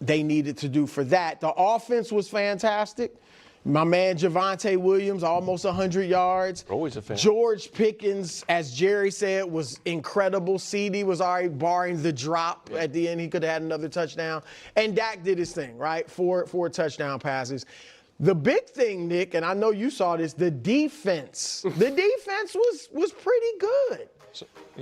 they needed to do for that. The offense was fantastic. My man Javonte Williams, almost 100 yards. Always a fan. George Pickens, as Jerry said, was incredible. CD was already barring the drop at the end. He could have had another touchdown. And Dak did his thing, right? Four touchdown passes. The big thing, Nick, and I know you saw this, the defense. The defense was pretty good.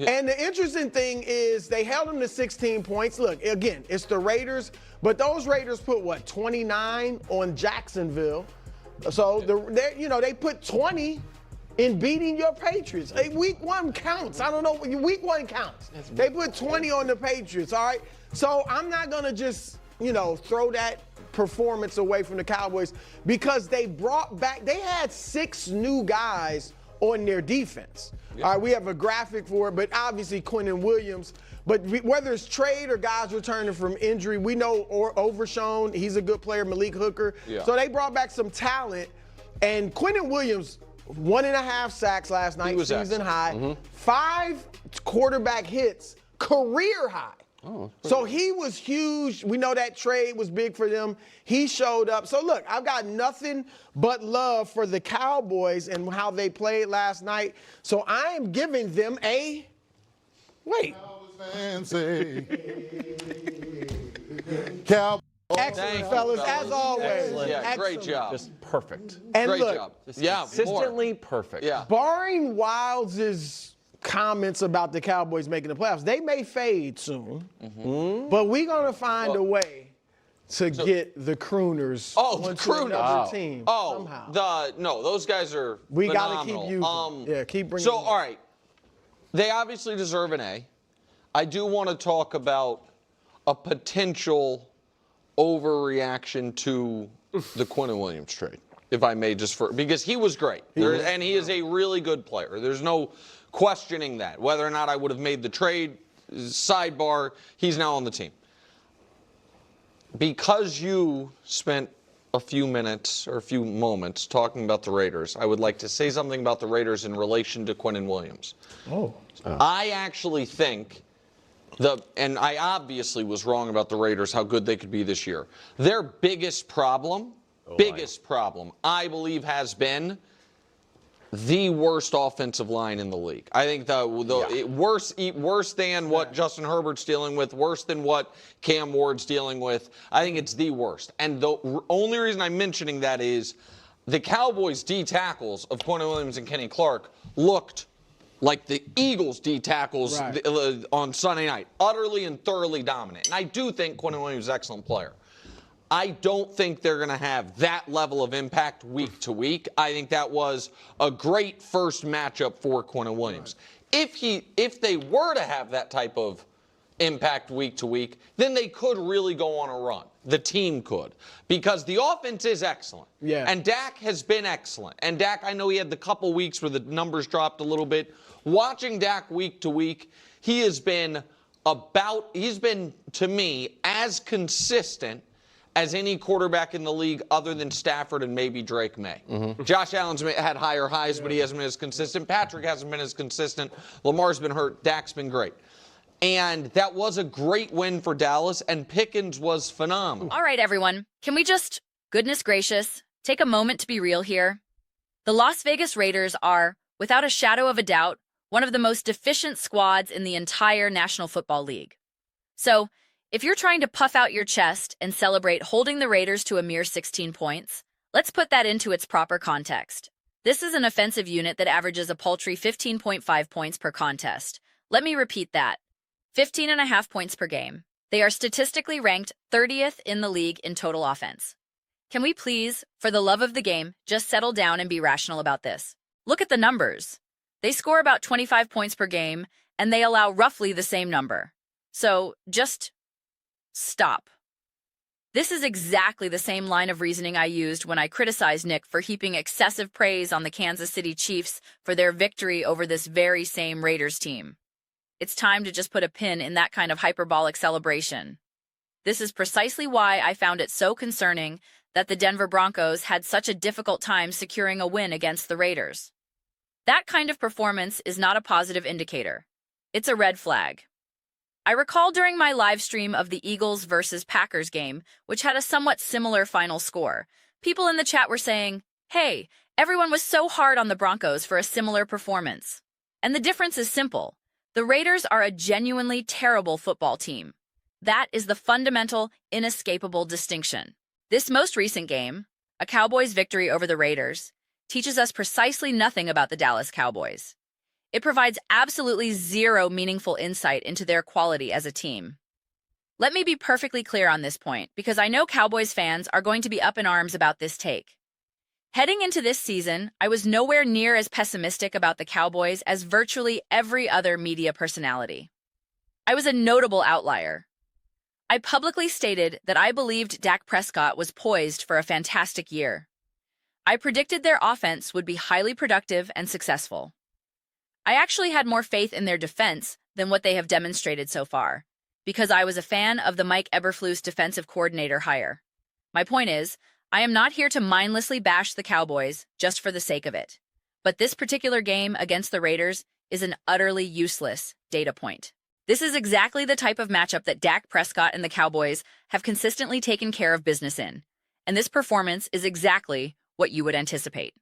And the interesting thing is they held them to 16 points. Look, again, it's the Raiders, but those Raiders put, 29 on Jacksonville. So, they put 20 in beating your Patriots. Hey, week 1 counts. I don't know. Week 1 counts. They put 20 on the Patriots, all right? So I'm not going to just, throw that performance away from the Cowboys because they brought back, they had 6 new guys on their defense. Yeah. All right, we have a graphic for it, but obviously Quinnen Williams. But whether it's trade or guys returning from injury, we know Overshown, he's a good player, Malik Hooker. Yeah. So they brought back some talent. And Quinnen Williams, 1.5 sacks last night, season high. Mm-hmm. 5 quarterback hits, career high. Oh, so he was huge. We know that trade was big for them. He showed up. So, look, I've got nothing but love for the Cowboys and how they played last night. So I am giving them a – wait. Fancy. Excellent, fellas, as always. Excellent. Yeah, Excellent. Great job. Just perfect. And great look, job. Yeah, consistently perfect. Yeah. Barring Wilds' comments about the Cowboys making the playoffs, they may fade soon, but we're going to find a way to get the Crooners onto another team somehow. No, those guys are We phenomenal. got to keep using keep bringing So, them. all right, they obviously deserve an A. I do want to talk about a potential overreaction to the Quinnen Williams trade, if I may, because he was great. And he is a really good player. There's no questioning that. Whether or not I would have made the trade, sidebar, he's now on the team. Because you spent a few minutes or a few moments talking about the Raiders, I would like to say something about the Raiders in relation to Quinnen Williams. I actually think and I obviously was wrong about the Raiders, how good they could be this year. Their biggest problem, I believe, has been the worst offensive line in the league. I think worse than what Justin Herbert's dealing with, worse than what Cam Ward's dealing with. I think it's the worst. And the only reason I'm mentioning that is the Cowboys' D tackles of Quinnen Williams and Kenny Clark looked like the Eagles' D tackles on Sunday night, utterly and thoroughly dominant. And I do think Quinnen Williams is an excellent player. I don't think they're going to have that level of impact week to week. I think that was a great first matchup for Quinnen Williams. If they were to have that type of impact week to week, then they could really go on a run. The team could, because the offense is excellent. Yeah. And Dak has been excellent. And Dak, I know he had the couple weeks where the numbers dropped a little bit. Watching Dak week to week, he's been, to me, as consistent as any quarterback in the league other than Stafford and maybe Drake May. Josh Allen's had higher highs, but he hasn't been as consistent. Patrick hasn't been as consistent. Lamar's been hurt. Dak's been great. And that was a great win for Dallas, and Pickens was phenomenal. All right, everyone. Can we just, goodness gracious, take a moment to be real here? The Las Vegas Raiders are, without a shadow of a doubt, one of the most deficient squads in the entire National Football League. So, if you're trying to puff out your chest and celebrate holding the Raiders to a mere 16 points, let's put that into its proper context. This is an offensive unit that averages a paltry 15.5 points per contest. Let me repeat that. 15.5 points per game. They are statistically ranked 30th in the league in total offense. Can we please, for the love of the game, just settle down and be rational about this? Look at the numbers. They score about 25 points per game, and they allow roughly the same number. So, just stop. This is exactly the same line of reasoning I used when I criticized Nick for heaping excessive praise on the Kansas City Chiefs for their victory over this very same Raiders team. It's time to just put a pin in that kind of hyperbolic celebration. This is precisely why I found it so concerning that the Denver Broncos had such a difficult time securing a win against the Raiders. That kind of performance is not a positive indicator. It's a red flag. I recall during my live stream of the Eagles versus Packers game, which had a somewhat similar final score, people in the chat were saying, "Hey, everyone was so hard on the Broncos for a similar performance." And the difference is simple. The Raiders are a genuinely terrible football team. That is the fundamental, inescapable distinction. This most recent game, a Cowboys victory over the Raiders, teaches us precisely nothing about the Dallas Cowboys. It provides absolutely zero meaningful insight into their quality as a team. Let me be perfectly clear on this point, because I know Cowboys fans are going to be up in arms about this take. Heading into this season, I was nowhere near as pessimistic about the Cowboys as virtually every other media personality. I was a notable outlier. I publicly stated that I believed Dak Prescott was poised for a fantastic year. I predicted their offense would be highly productive and successful. I actually had more faith in their defense than what they have demonstrated so far, because I was a fan of the Mike Eberflus defensive coordinator hire. My point is, I am not here to mindlessly bash the Cowboys just for the sake of it. But this particular game against the Raiders is an utterly useless data point. This is exactly the type of matchup that Dak Prescott and the Cowboys have consistently taken care of business in, and this performance is exactly what you would anticipate.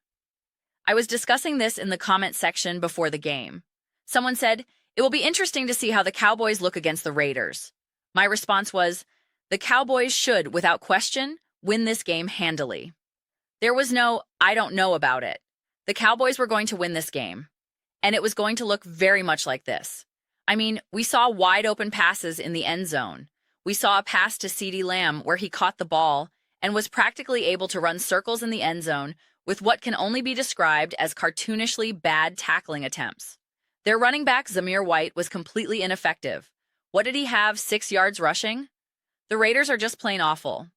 I was discussing this in the comment section before the game. Someone said, "It will be interesting to see how the Cowboys look against the Raiders." My response was, the Cowboys should, without question, win this game handily. There was no, "I don't know about it." The Cowboys were going to win this game, and it was going to look very much like this. I mean, we saw wide open passes in the end zone. We saw a pass to CeeDee Lamb where he caught the ball and was practically able to run circles in the end zone with what can only be described as cartoonishly bad tackling attempts. Their running back, Wright, was completely ineffective. What did he have, 6 yards rushing? The Raiders are just plain awful.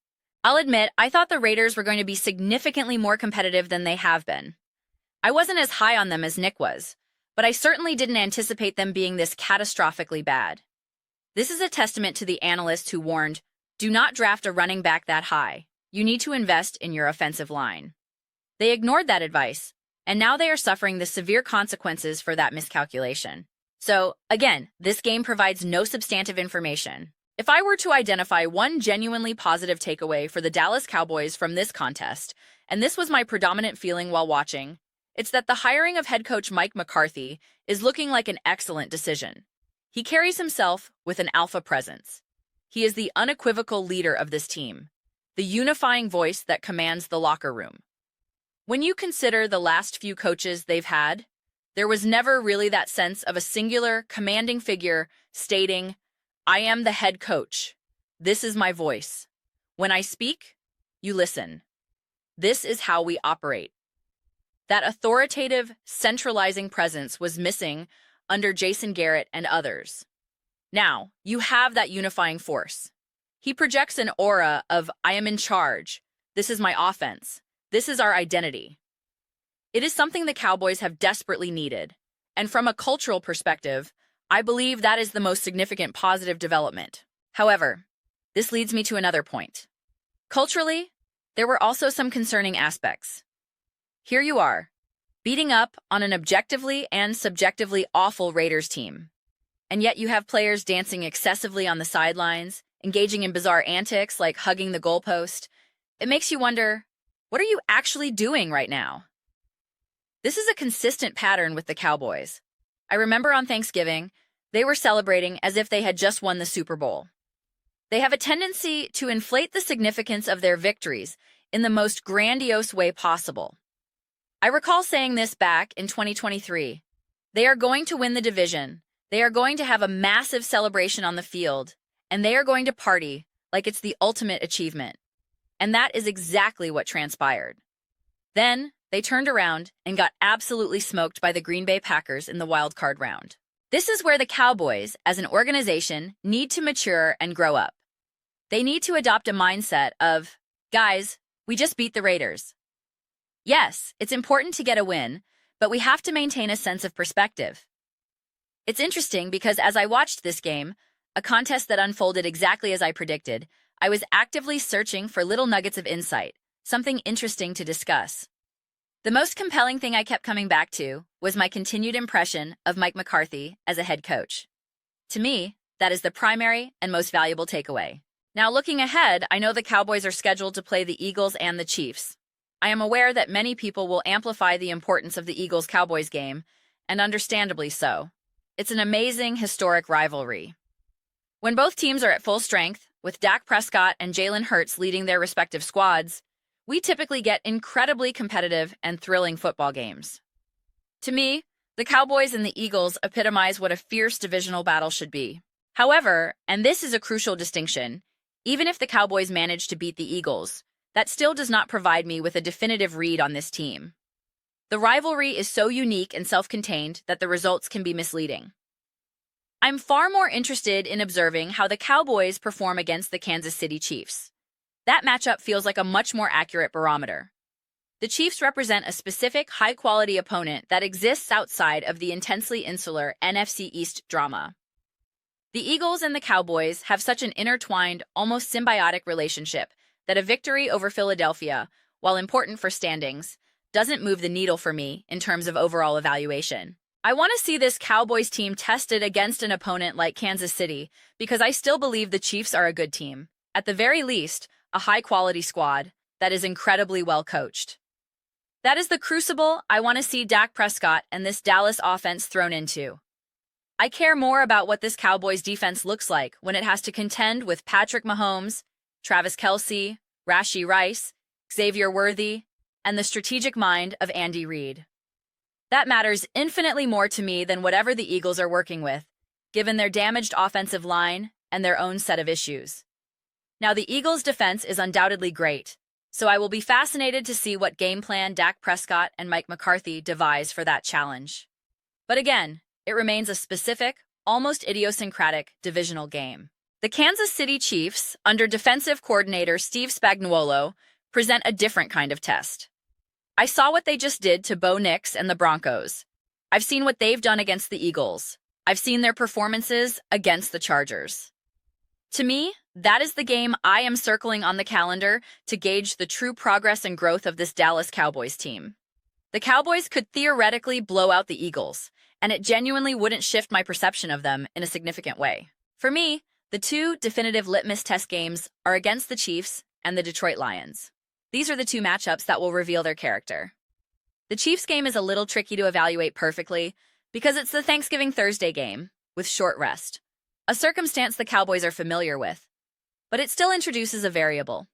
I'll admit, I thought the Raiders were going to be significantly more competitive than they have been. I wasn't as high on them as Nick was, but I certainly didn't anticipate them being this catastrophically bad. This is a testament to the analysts who warned, "Do not draft a running back that high. You need to invest in your offensive line." They ignored that advice, and now they are suffering the severe consequences for that miscalculation. So, again, this game provides no substantive information. If I were to identify one genuinely positive takeaway for the Dallas Cowboys from this contest, and this was my predominant feeling while watching, it's that the hiring of head coach Mike McCarthy is looking like an excellent decision. He carries himself with an alpha presence. He is the unequivocal leader of this team, the unifying voice that commands the locker room. When you consider the last few coaches they've had, there was never really that sense of a singular, commanding figure stating, "I am the head coach. This is my voice. When I speak, you listen. This is how we operate." That authoritative, centralizing presence was missing under Jason Garrett and others. Now, you have that unifying force. He projects an aura of, "I am in charge. This is my offense. This is our identity." It is something the Cowboys have desperately needed, and from a cultural perspective, I believe that is the most significant positive development. However, this leads me to another point. Culturally, there were also some concerning aspects. Here you are, beating up on an objectively and subjectively awful Raiders team. And yet you have players dancing excessively on the sidelines, engaging in bizarre antics like hugging the goalpost. It makes you wonder, what are you actually doing right now? This is a consistent pattern with the Cowboys. I remember on Thanksgiving, they were celebrating as if they had just won the Super Bowl. They have a tendency to inflate the significance of their victories in the most grandiose way possible. I recall saying this back in 2023. They are going to win the division. They are going to have a massive celebration on the field, and they are going to party like it's the ultimate achievement. And that is exactly what transpired. Then, they turned around and got absolutely smoked by the Green Bay Packers in the wild card round. This is where the Cowboys, as an organization, need to mature and grow up. They need to adopt a mindset of, "Guys, we just beat the Raiders." Yes, it's important to get a win, but we have to maintain a sense of perspective. It's interesting because as I watched this game, a contest that unfolded exactly as I predicted, I was actively searching for little nuggets of insight, something interesting to discuss. The most compelling thing I kept coming back to was my continued impression of Mike McCarthy as a head coach. To me, That is the primary and most valuable takeaway. Now, looking ahead, I know the Cowboys are scheduled to play the Eagles and the Chiefs. I am aware that many people will amplify the importance of the Eagles-Cowboys game, and understandably so. It's an amazing, historic rivalry. When both teams are at full strength, with Dak Prescott and Jalen Hurts leading their respective squads, we typically get incredibly competitive and thrilling football games. To me, the Cowboys and the Eagles epitomize what a fierce divisional battle should be. However, and this is a crucial distinction, even if the Cowboys manage to beat the Eagles, that still does not provide me with a definitive read on this team. The rivalry is so unique and self-contained that the results can be misleading. I'm far more interested in observing how the Cowboys perform against the Kansas City Chiefs. That matchup feels like a much more accurate barometer. The Chiefs represent a specific, high-quality opponent that exists outside of the intensely insular NFC East drama. The Eagles and the Cowboys have such an intertwined, almost symbiotic relationship that a victory over Philadelphia, while important for standings, doesn't move the needle for me in terms of overall evaluation. I want to see this Cowboys team tested against an opponent like Kansas City because I still believe the Chiefs are a good team. At the very least, a high-quality squad that is incredibly well coached. That is the crucible I want to see Dak Prescott and this Dallas offense thrown into. I care more about what this Cowboys defense looks like when it has to contend with Patrick Mahomes, Travis Kelce, Rashee Rice, Xavier Worthy, and the strategic mind of Andy Reid. That matters infinitely more to me than whatever the Eagles are working with, given their damaged offensive line and their own set of issues. Now, the Eagles' defense is undoubtedly great, so I will be fascinated to see what game plan Dak Prescott and Mike McCarthy devise for that challenge. But again, it remains a specific, almost idiosyncratic divisional game. The Kansas City Chiefs, under defensive coordinator Steve Spagnuolo, present a different kind of test. I saw what they just did to Bo Nix and the Broncos. I've seen what they've done against the Eagles. I've seen their performances against the Chargers. To me, that is the game I am circling on the calendar to gauge the true progress and growth of this Dallas Cowboys team. The Cowboys could theoretically blow out the Eagles, and it genuinely wouldn't shift my perception of them in a significant way. For me, the two definitive litmus test games are against the Chiefs and the Detroit Lions. These are the two matchups that will reveal their character. The Chiefs game is a little tricky to evaluate perfectly because it's the Thanksgiving Thursday game with short rest, a circumstance the Cowboys are familiar with, but it still introduces a variable.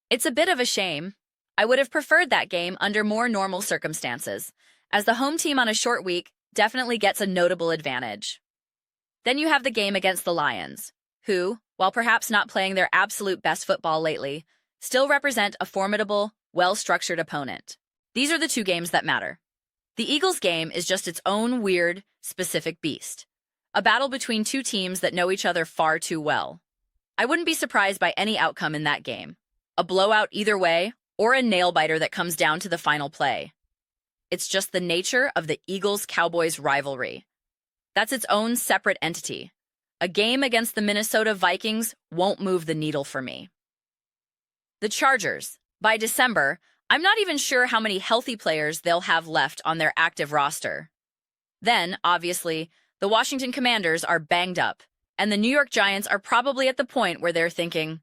It's a bit of a shame. I would have preferred that game under more normal circumstances, as the home team on a short week definitely gets a notable advantage. Then you have the game against the Lions, who, while perhaps not playing their absolute best football lately, still represent a formidable, well-structured opponent. These are the two games that matter. The Eagles game is just its own weird, specific beast. A battle between two teams that know each other far too well. I wouldn't be surprised by any outcome in that game. A blowout either way, or a nail-biter that comes down to the final play. It's just the nature of the Eagles-Cowboys rivalry. That's its own separate entity. A game against the Minnesota Vikings won't move the needle for me. The Chargers. By December, I'm not even sure how many healthy players they'll have left on their active roster. Then, obviously, the Washington Commanders are banged up, and the New York Giants are probably at the point where they're thinking,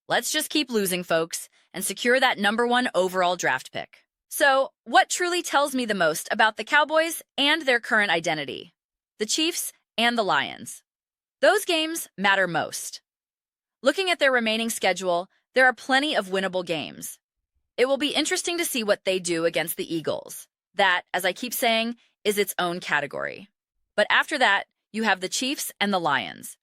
let's just keep losing, folks, and secure that #1 overall draft pick. So, what truly tells me the most about the Cowboys and their current identity? The Chiefs and the Lions. Those games matter most. Looking at their remaining schedule, there are plenty of winnable games. It will be interesting to see what they do against the Eagles. That, as I keep saying, is its own category. But after that, you have the Chiefs and the Lions.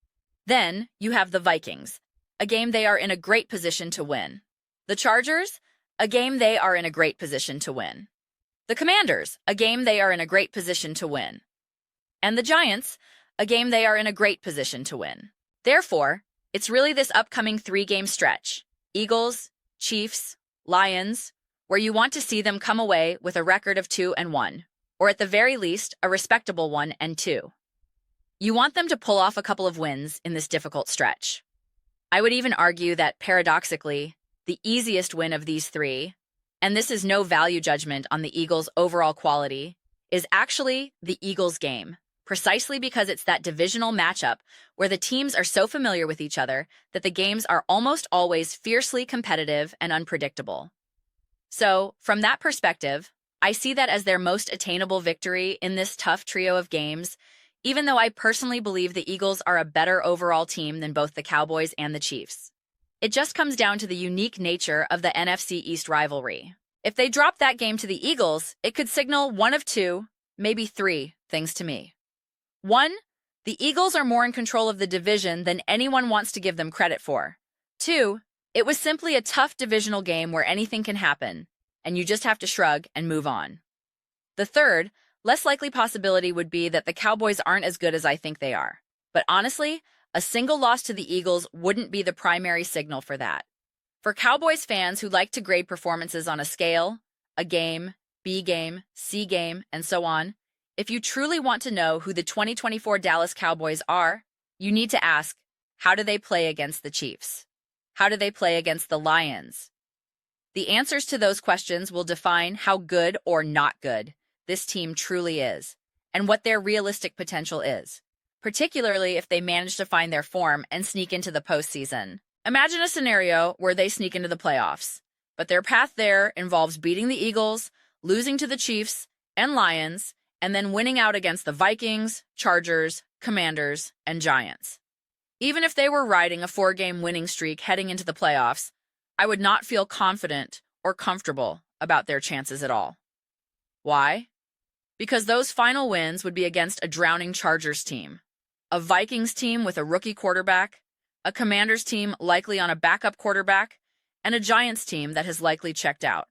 Then, you have the Vikings, a game they are in a great position to win. The Chargers, a game they are in a great position to win. The Commanders, a game they are in a great position to win. And the Giants, a game they are in a great position to win. Therefore, it's really this upcoming 3-game stretch, Eagles, Chiefs, Lions, where you want to see them come away with a record of 2-1, or at the very least, a respectable 1-2. You want them to pull off a couple of wins in this difficult stretch. I would even argue that, paradoxically, the easiest win of these three, and this is no value judgment on the Eagles' overall quality, is actually the Eagles game, precisely because it's that divisional matchup where the teams are so familiar with each other that the games are almost always fiercely competitive and unpredictable. So, from that perspective, I see that as their most attainable victory in this tough trio of games, even though I personally believe the Eagles are a better overall team than both the Cowboys and the Chiefs. It just comes down to the unique nature of the NFC East rivalry. If they drop that game to the Eagles, it could signal one of two, maybe three, things to me. One, the Eagles are more in control of the division than anyone wants to give them credit for. Two, it was simply a tough divisional game where anything can happen, and you just have to shrug and move on. The third, less likely possibility would be that the Cowboys aren't as good as I think they are. But honestly, a single loss to the Eagles wouldn't be the primary signal for that. For Cowboys fans who like to grade performances on a scale, A game, B game, C game, and so on, if you truly want to know who the 2024 Dallas Cowboys are, you need to ask, how do they play against the Chiefs? How do they play against the Lions? The answers to those questions will define how good or not good this team truly is, and what their realistic potential is, particularly if they manage to find their form and sneak into the postseason. Imagine a scenario where they sneak into the playoffs, but their path there involves beating the Eagles, losing to the Chiefs and Lions, and then winning out against the Vikings, Chargers, Commanders, and Giants. Even if they were riding a 4-game winning streak heading into the playoffs, I would not feel confident or comfortable about their chances at all. Why? Because those final wins would be against a drowning Chargers team, a Vikings team with a rookie quarterback, a Commanders team likely on a backup quarterback, and a Giants team that has likely checked out.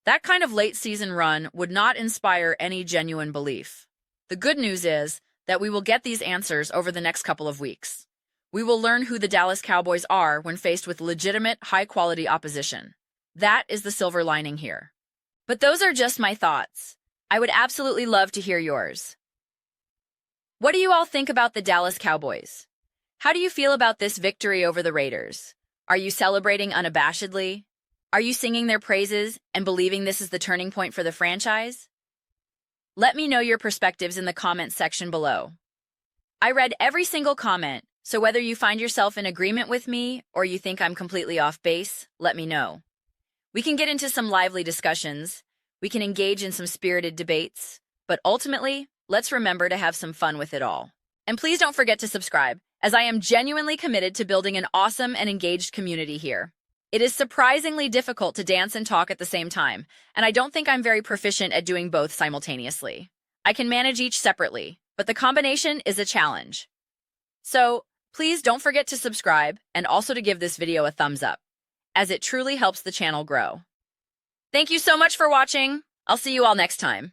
That kind of late-season run would not inspire any genuine belief. The good news is that we will get these answers over the next couple of weeks. We will learn who the Dallas Cowboys are when faced with legitimate, high-quality opposition. That is the silver lining here. But those are just my thoughts. I would absolutely love to hear yours. What do you all think about the Dallas Cowboys? How do you feel about this victory over the Raiders? Are you celebrating unabashedly? Are you singing their praises and believing this is the turning point for the franchise? Let me know your perspectives in the comments section below. I read every single comment, so whether you find yourself in agreement with me or you think I'm completely off base, let me know. We can get into some lively discussions, we can engage in some spirited debates, but ultimately, let's remember to have some fun with it all. And please don't forget to subscribe, as I am genuinely committed to building an awesome and engaged community here. It is surprisingly difficult to dance and talk at the same time, and I don't think I'm very proficient at doing both simultaneously. I can manage each separately, but the combination is a challenge. So, please don't forget to subscribe and also to give this video a thumbs up, as it truly helps the channel grow. Thank you so much for watching. I'll see you all next time.